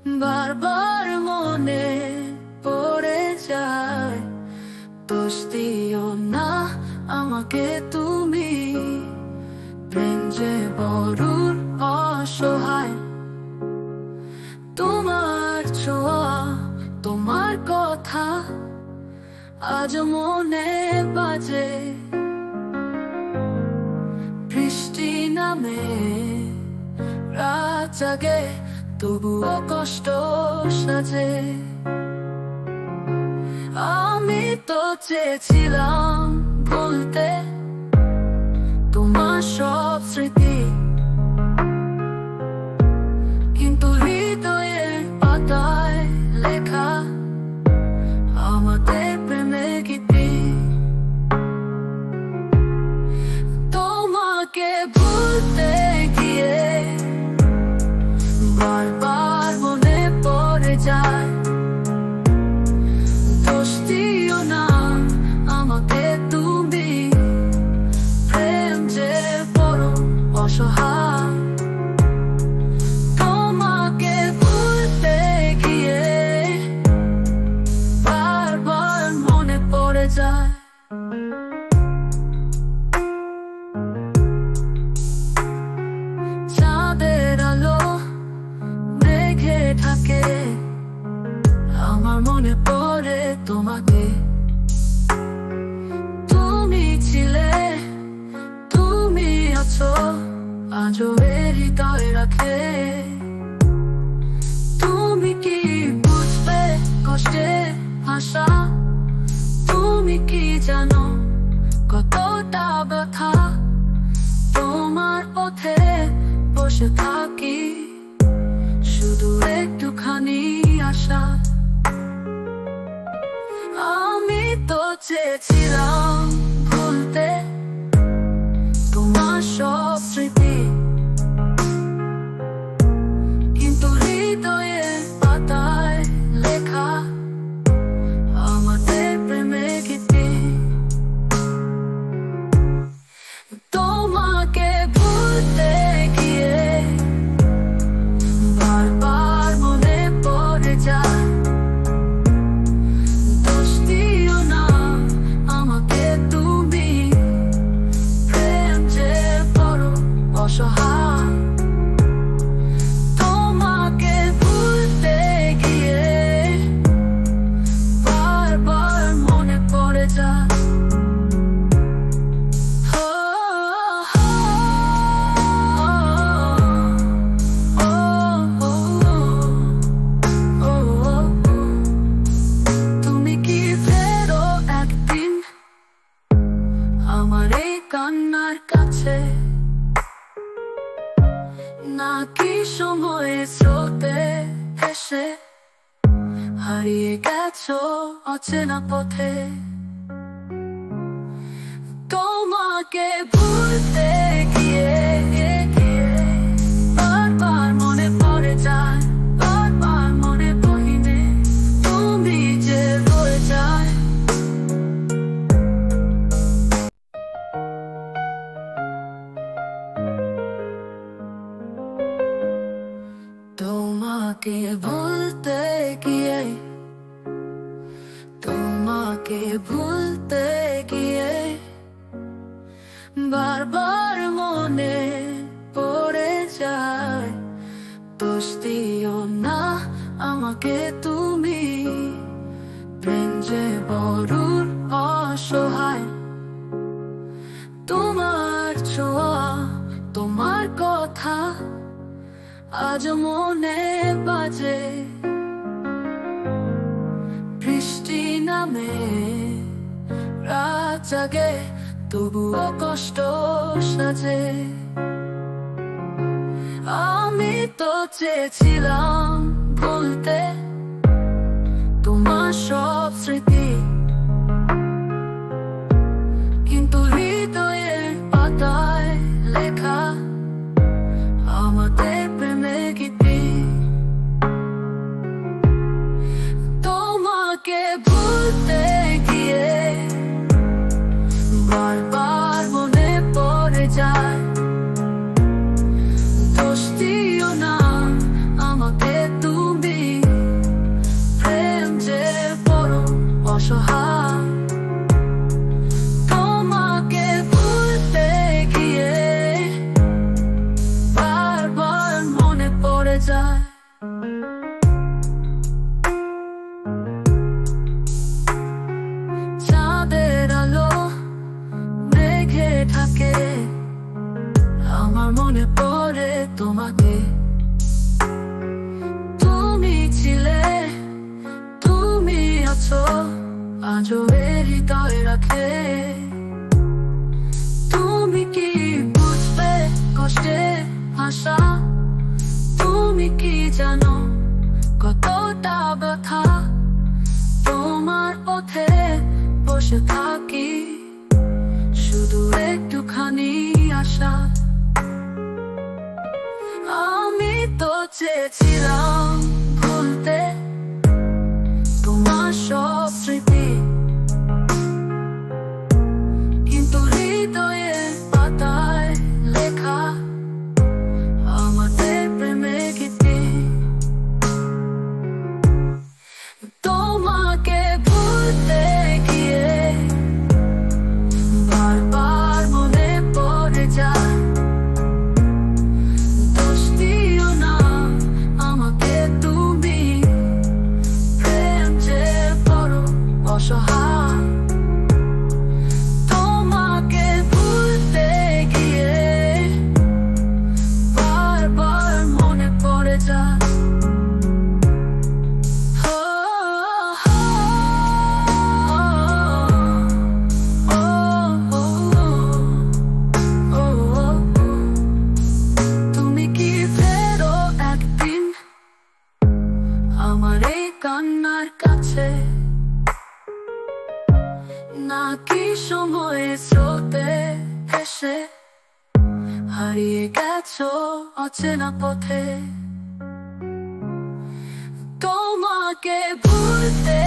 বারবার মনে পড়ে যায়। দোষ দিও না আমাকে তুমি, প্রেম যে বড়ুর অসহায়। তোমার ছোঁয়া, তোমার কথা আজ মনে বাজে। বৃষ্টি নামে, রাত জাগে, তবুও কষ্ট সাজে। আমি তো চেয়েছিলাম ভুলতে তোমার সব স্মৃতি, কিন্তু হৃদয়ের পাতায় লেখা আমাদের প্রেমের গীতি। তোমাকে ভুলতে গিয়ে বারবার মনে পড়ে যায়। দোষ দিও না আমাকে তুমি, প্রেম যে বড় অসহায়। তোমাকে ভুলতে গিয়ে বারবার মনে পড়ে যায়। চাঁদের আলো মেঘে ঢাকে, আমার মনে পড়ে তোমাকে। তুমি ছিলে, তুমি আছো, আজও হৃদয় রাখে। তুমি কি বুঝবে কষ্টের ভাষা? তুমি কি জানো কতটা ব্যথা? তোমার পথে বসে থাকি, শুধু একটুখানি আশা। আমি তো চেয়েছিলাম ভুলতে তোমার সব স্মৃতি, কিন্তু হৃদয়ের পাতায় লেখা আমাদের প্রেমের গীতি। তোমাকে ভুলতে গিয়ে বারবার মনে পড়ে যায়। দোষ দিও না আমাকে তুমি, প্রেম যে বড় অসহায়। তোমাকে ভুলতে গিয়ে বারবার মনে পড়ে যায়। তুমি কি ফেরো একদিন আমার এই কান্নার কাছে, নাকি সময়ের স্রোতে এসে হারিয়ে গেছো অচেনা পথে? তোমাকে ভুলতে গিয়ে বারবার মনে পড়ে যায়, বারবার মনে পড়িনে তুমি যে রয়ে যায়। তোমাকে ভুলতে গিয়ে, তোমাকে ভুলতে গিয়ে বারবার মনে পড়ে যায়। দোষ দিও না আমাকে তুমি, প্রেম যে বড়ুর অসহায়। তোমার ছোঁয়া, তোমার কথা আজ মনে বাজে। বৃষ্টি নামে, রাত জাগে, তবুও কষ্ট সাজে। আমি তো চেয়েছিলাম ভুলতে তোমার সব স্মৃতি, কিন্তু হৃদয়ের পাতায় লেখা আমাদের প্রেমের গীতি। তোমাকে ভুলতে গিয়ে বারবার মনে পড়ে যায়। দোষ দিও না আমাকে তুমি, যায়। চাঁদের আলো মেঘে থাকে, আমার মনে পড়ে তোমাকে। তুমি ছিলে, তুমি আছো, আজও হৃদয় রাখে। তুমি কি বুঝবে কষ্টে ভাষা? তুমি কি জানো কতটা ব্যথা? তোমার পথে বসে থাকি, শুধু একটুখানি আশা। আমি তো চেয়েছিলাম ভুলতে তোমার সব স্মৃতি, কিন্তু হৃদয়ের পাতায় লেখা আমাদের প্রেমের গীতি। তোমাকে ভুলতে গিয়ে বারবার মনে পড়ে যায়। দোষ দিও না আমাকে তুমি, প্রেম যে বড় অসহায়। তোমাকে ভুলতে গিয়ে বারবার মনে পড়ে যায়। তুমি কি ফেরো একদিন আমার এই কান্নার কাছে, নাকি সময়ের স্রোতে এসে হারিয়ে গেছো অচেনা পথে? তোমাকে ভুলতে